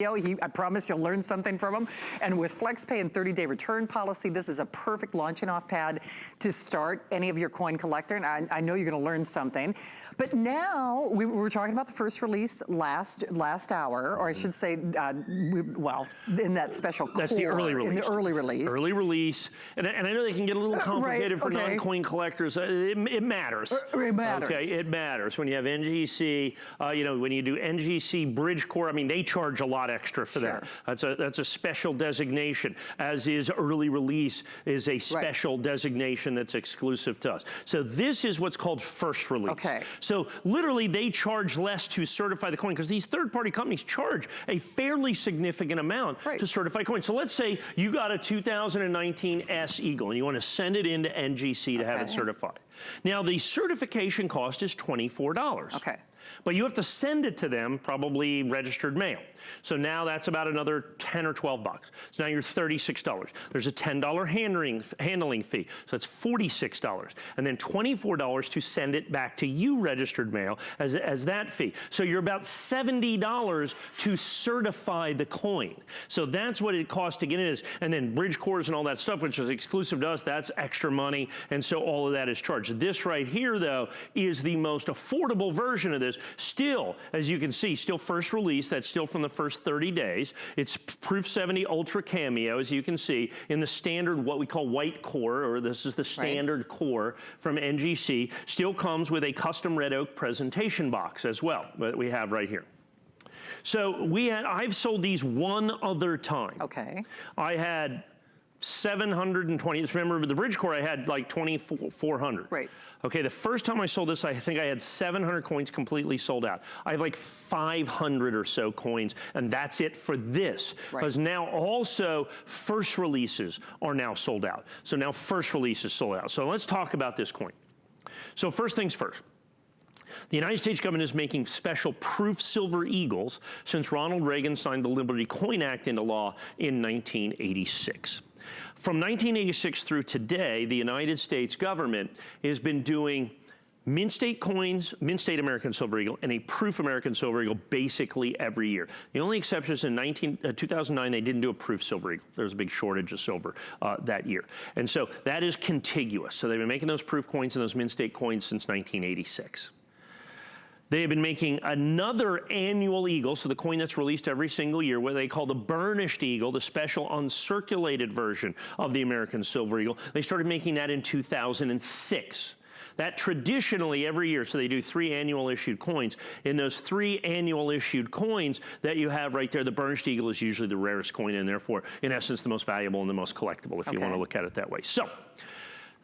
I promise you'll learn something from him. And with FlexPay and 30-day return policy, this is a perfect launching off pad to start any of your coin collector. And I know you're going to learn something. But now we were talking about the first release last hour, or I should say, well, in that special That's the early release. In the early release. Early release. And I know they can get a little complicated for non-coin collectors. It matters. It matters. Okay, it matters. When you have NGC, you know, when you do NGC Bridge Core, I mean, they charge a lot extra for that. That's a special designation, as is early release is a special designation that's exclusive to us. So this is what's called first release. Okay. So literally they charge less to certify the coin because these third-party companies charge a fairly significant amount to certify coins. So let's say you got a 2019S Eagle and you want to send it into NGC to have it certified. Now the certification cost is $24. Okay. But you have to send it to them, probably registered mail. So now that's about another 10 or 12 bucks. So now you're $36. There's a $10 handling fee. So that's $46. And then $24 to send it back to you, registered mail, as that fee. So you're about $70 to certify the coin. So that's what it costs to get in. And then bridge cores and all that stuff, which is exclusive to us, that's extra money. And so all of that is charged. This right here, though, is the most affordable version of this. Still, as you can see, still first release. That's still from the first 30 days. It's Proof 70 Ultra Cameo, as you can see, in the standard, what we call white core, or this is the standard core from NGC. Still comes with a custom red oak presentation box as well, that we have right here. So I've sold these one other time. Okay. I had 720, remember the bridge core I had like 2,400. Right. Okay, the first time I sold this, I think I had 700 coins completely sold out. I have like 500 or so coins, and that's it for this. Because now also first releases are now sold out. So now first release is sold out. So let's talk about this coin. So first things first. The United States government is making special proof silver eagles since Ronald Reagan signed the Liberty Coin Act into law in 1986. From 1986 through today, the United States government has been doing mint state coins, mint state American Silver Eagle, and a proof American Silver Eagle basically every year. The only exception is in 2009, they didn't do a proof Silver Eagle. There was a big shortage of silver that year. And so that is contiguous. So they've been making those proof coins and those mint state coins since 1986. They have been making another annual eagle, so the coin that's released every single year, what they call the burnished eagle, the special uncirculated version of the American Silver Eagle. They started making that in 2006. That traditionally every year, so they do 3 annual issued coins. In those 3 annual issued coins that you have right there, the burnished eagle is usually the rarest coin and therefore, in essence, the most valuable and the most collectible, if you want to look at it that way. So,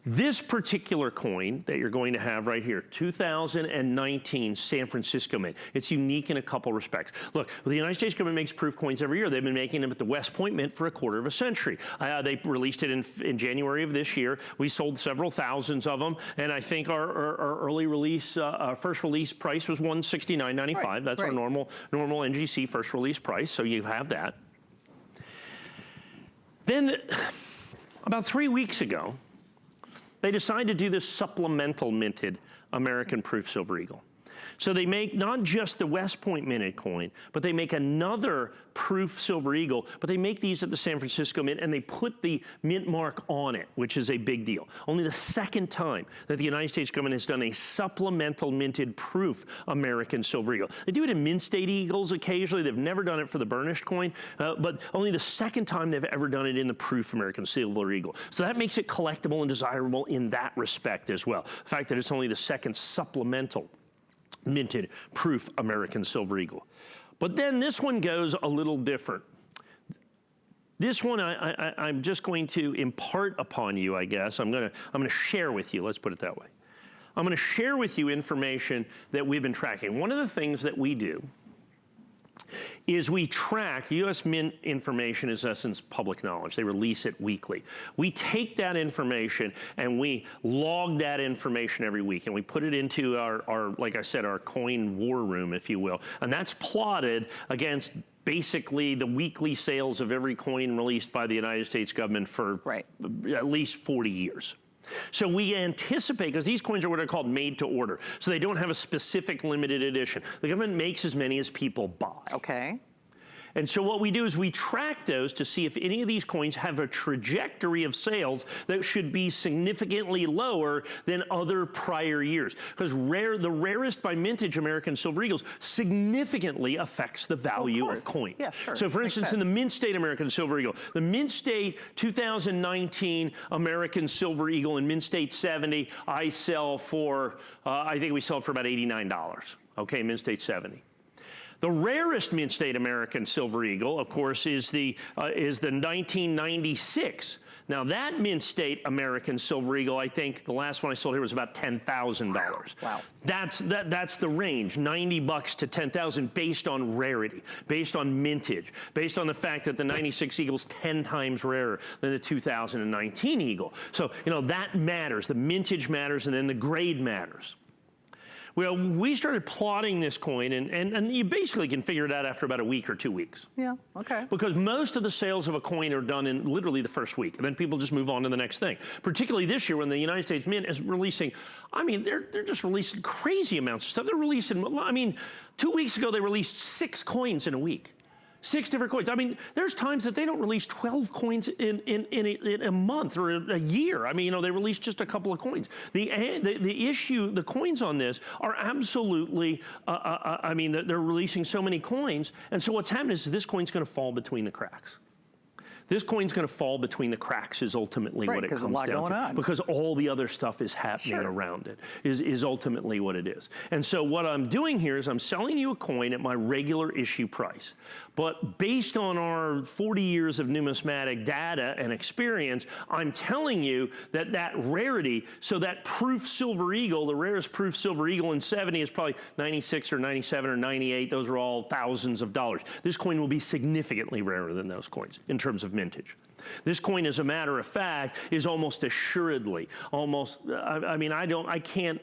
this particular coin that you're going to have right here, 2019 San Francisco Mint. It's unique in a couple respects. Look, the United States government makes proof coins every year. They've been making them at the West Point Mint for a quarter of a century. They released it in January of this year. We sold several thousands of them, and I think our early release, our first release price was $169.95. That's our normal NGC first release price, so you have that. Then, about 3 weeks ago, they decided to do this supplemental minted American Proof Silver Eagle. So they make not just the West Point minted coin, but they make another proof Silver Eagle, but they make these at the San Francisco Mint and they put the mint mark on it, which is a big deal. Only the second time that the United States government has done a supplemental minted proof American Silver Eagle. They do it in mint state eagles occasionally. They've never done it for the burnished coin, but only the second time they've ever done it in the proof American Silver Eagle. So that makes it collectible and desirable in that respect as well. The fact that it's only the second supplemental minted proof American Silver Eagle. But then this one goes a little different. This one I'm just going to impart upon you, I guess. I'm gonna share with you, let's put it that way. I'm gonna share with you information that we've been tracking. One of the things that we do is we track, US Mint information is in essence public knowledge. They release it weekly. We take that information and we log that information every week and we put it into our like I said, our coin war room, if you will. And that's plotted against basically the weekly sales of every coin released by the United States government for at least 40 years. So we anticipate, because these coins are what are called made to order, so they don't have a specific limited edition. The government makes as many as people buy. Okay. And so what we do is we track those to see if any of these coins have a trajectory of sales that should be significantly lower than other prior years. Because the rarest by mintage American Silver Eagles significantly affects the value of coins. Yeah, sure. So for instance, in the Mint State American Silver Eagle, the Mint State 2019 American Silver Eagle in Mint State 70, I sell for, I think we sell it for about $89. Okay, Mint State 70. The rarest Mint State American Silver Eagle, of course, is the 1996. Now that Mint State American Silver Eagle, I think the last one I sold here was about $10,000. Wow. That's the range, $90 to $10,000 based on rarity, based on mintage, based on the fact that the 96 Eagle's 10 times rarer than the 2019 Eagle. So, you know, that matters. The mintage matters, and then the grade matters. Well, we started plotting this coin, and you basically can figure it out after about a week or 2 weeks. Yeah, okay. Because most of the sales of a coin are done in literally the first week, and then people just move on to the next thing. Particularly this year when the United States Mint is releasing, I mean, they're just releasing crazy amounts of stuff. They're releasing, I mean, 2 weeks ago they released 6 coins in a week. 6 different coins. I mean, there's times that they don't release 12 coins in a month or a year. I mean, you know, they release just a couple of coins. The issue, the coins on this are absolutely, I mean, they're releasing so many coins. And so what's happening is this coin's going to fall between the cracks. This coin's going to fall between the cracks is ultimately what it comes down to. Right, because a lot going on. Because all the other stuff is happening around it, is ultimately what it is. And so what I'm doing here is I'm selling you a coin at my regular issue price. But based on our 40 years of numismatic data and experience, I'm telling you that that rarity, so that proof silver eagle, the rarest proof silver eagle in 70 is probably 96 or 97 or 98. Those are all thousands of dollars. This coin will be significantly rarer than those coins in terms of mintage. This coin, as a matter of fact, is almost assuredly, I mean, I can't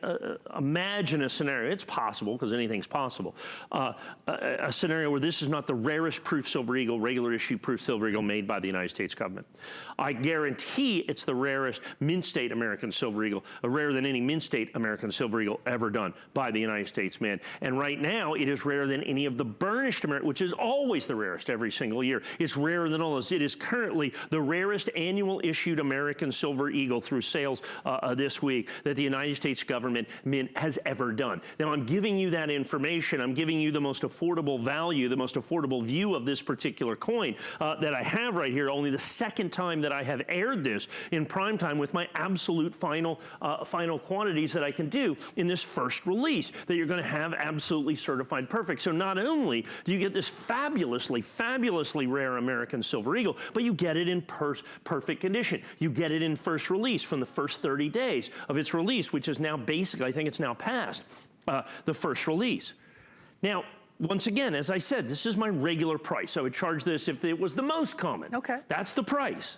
imagine a scenario, it's possible, because anything's possible, a scenario where this is not the rarest proof silver eagle, regular issue proof silver eagle made by the United States government. I guarantee it's the rarest Mint State American Silver Eagle, rarer than any Mint State American Silver Eagle ever done by the United States Mint. And right now, it is rarer than any of the burnished American, which is always the rarest every single year. It's rarer than all those. It is currently the rarest annual issued American Silver Eagle through sales this week that the United States government Mint has ever done. Now, I'm giving you that information. I'm giving you the most affordable value, the most affordable view of this particular coin that I have right here. Only the second time that I have aired this in prime time with my absolute final quantities that I can do in this first release that you're going to have absolutely certified perfect. So not only do you get this fabulously, fabulously rare American Silver Eagle, but you get it in perfect condition. You get it in first release from the first 30 days of its release, which is now basically, I think it's now past the first release. Now, once again, as I said, this is my regular price. I would charge this if it was the most common. Okay. That's the price.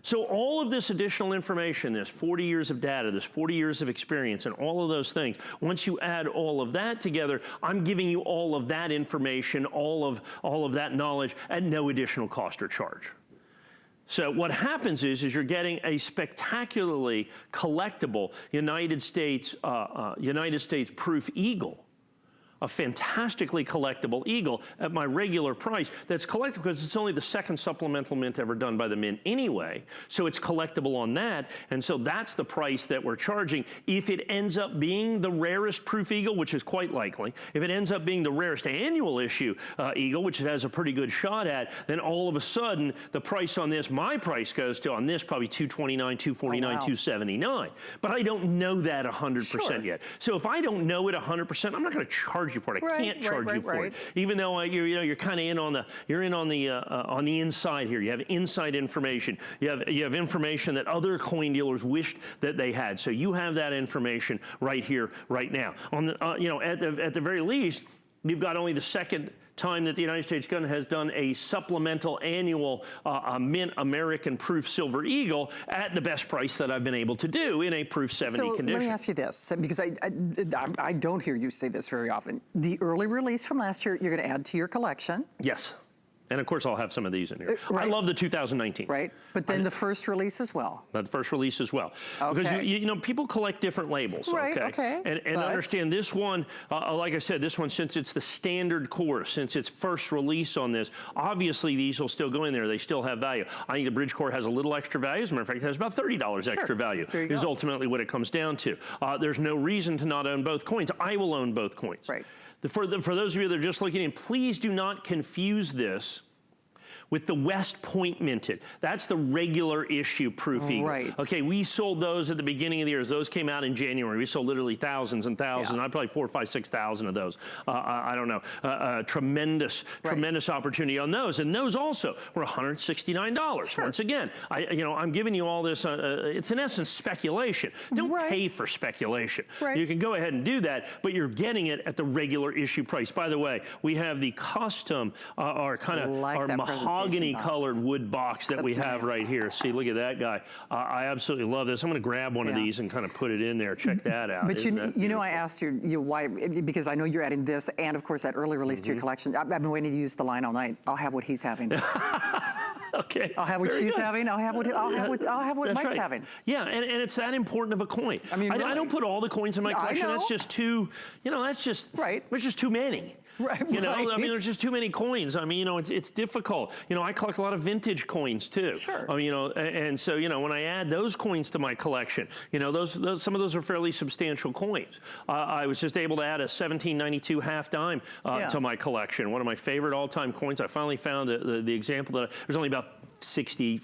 So all of this additional information, this 40 years of data, this 40 years of experience, and all of those things, once you add all of that together, I'm giving you all of that information, all of that knowledge at no additional cost or charge. So what happens is you're getting a spectacularly collectible United States proof eagle, a fantastically collectible eagle at my regular price that's collectible because it's only the second supplemental mint ever done by the Mint anyway. So it's collectible on that. And so that's the price that we're charging. If it ends up being the rarest proof eagle, which is quite likely, if it ends up being the rarest annual issue eagle, which it has a pretty good shot at, then all of a sudden the price on this, my price goes to on this probably $229, $249, $279. But I don't know that 100% yet. So if I don't know it 100%, I'm not going to charge you for it. I can't charge you for it, even though you're kind of in on the inside here. You have inside information. You have information that other coin dealers wished that they had. So you have that information right here, right now. On the at the very least, you've got only the second time that the United States government has done a supplemental annual Mint American proof silver eagle at the best price that I've been able to do in a proof 70 condition. Let me ask you this, because I don't hear you say this very often. The early release from last year, you're going to add to your collection. Yes. And of course, I'll have some of these in here. Right. I love the 2019. Right, but then the first release as well. The first release as well. Okay. Because you know, people collect different labels. Right, okay. And understand this one, like I said, this one, since it's the standard core, since it's first release on this, obviously these will still go in there. They still have value. I think the bridge core has a little extra value. As a matter of fact, it has about $30 extra value, is ultimately what it comes down to. There's no reason to not own both coins. I will own both coins. Right. For those of you that are just looking in, please do not confuse this with the West Point minted. That's the regular issue proof eagle. Right. Okay, we sold those at the beginning of the year. Those came out in January. We sold literally thousands and thousands. I probably 4,000, 5,000, 6,000 of those. I don't know. Tremendous opportunity on those. And those also were $169. Once again, I'm giving you all this. It's in essence speculation. Don't pay for speculation. You can go ahead and do that, but you're getting it at the regular issue price. By the way, we have the custom, our mahogany colored wood box that we have right here. See, look at that guy. I absolutely love this. I'm going to grab one of these and kind of put it in there. Check that out. But you know, I asked you why, because I know you're adding this and of course that early release to your collection. I've been waiting to use the line all night. I'll have what he's having. Okay. I'll have what she's having. I'll have what Mike's having. Yeah, and it's that important of a coin. I mean, I don't put all the coins in my collection. That's just too, that's just, there's just too many. I mean, there's just too many coins. I mean, it's difficult. I collect a lot of vintage coins too. I mean, and so, when I add those coins to my collection, some of those are fairly substantial coins. I was just able to add a 1792 half dime to my collection. One of my favorite all-time coins. I finally found the example that there's only about 60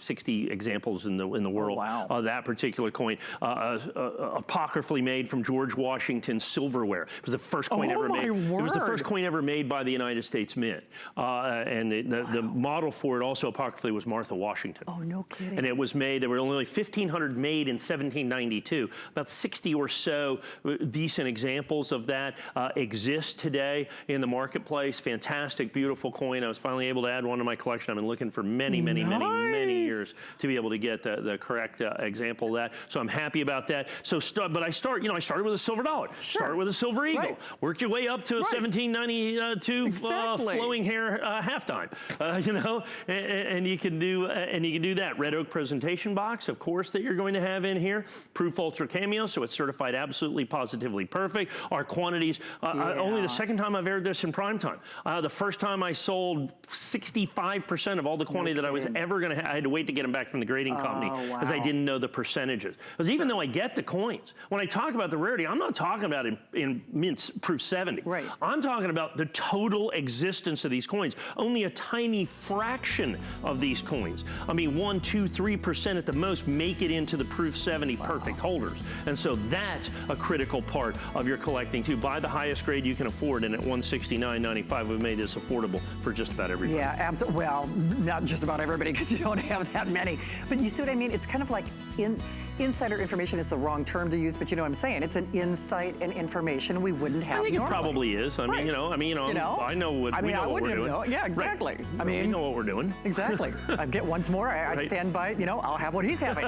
examples in the world of that particular coin. Apocryphally made from George Washington's silverware. It was the first coin ever made. It was the first coin ever made by the United States Mint. And the model for it also apocryphally was Martha Washington. Oh, no kidding. And it was made, there were only 1,500 made in 1792. About 60 or so decent examples of that exist today in the marketplace. Fantastic, beautiful coin. I was finally able to add one to my collection. I've been looking for many years to be able to get the correct example of that. So I'm happy about that. So, but I started with a silver dollar. Started with a silver eagle. Worked your way up to a 1792 flowing hair half dime. And you can do that. Red oak presentation box, of course, that you're going to have in here. Proof Ultra Cameo, so it's certified absolutely positively perfect. Our quantities, only the second time I've aired this in prime time. The first time I sold 65% of all the quantity that I was ever going to have. I had to wait to get them back from the grading company because I didn't know the percentages. Because even though I get the coins, when I talk about the rarity, I'm not talking about in Mint's Proof 70. I'm talking about the total existence of these coins. Only a tiny fraction of these coins, I mean 1, 2, 3% at the most, make it into the Proof 70 perfect holders. And so that's a critical part of your collecting too. Buy the highest grade you can afford, and at $169.95 we've made this affordable for just about everybody. Yeah, absolutely. Well, not just about everybody, because you don't have that many. But you see what I mean? It's kind of like insider information is the wrong term to use, but you know what I'm saying? It's an insight and information we wouldn't have. I think normally. It probably is. I mean, I know what we know what we're doing. Yeah, exactly. I mean, we know what we're doing. Exactly. I get once more. I stand by. I'll have what he's having.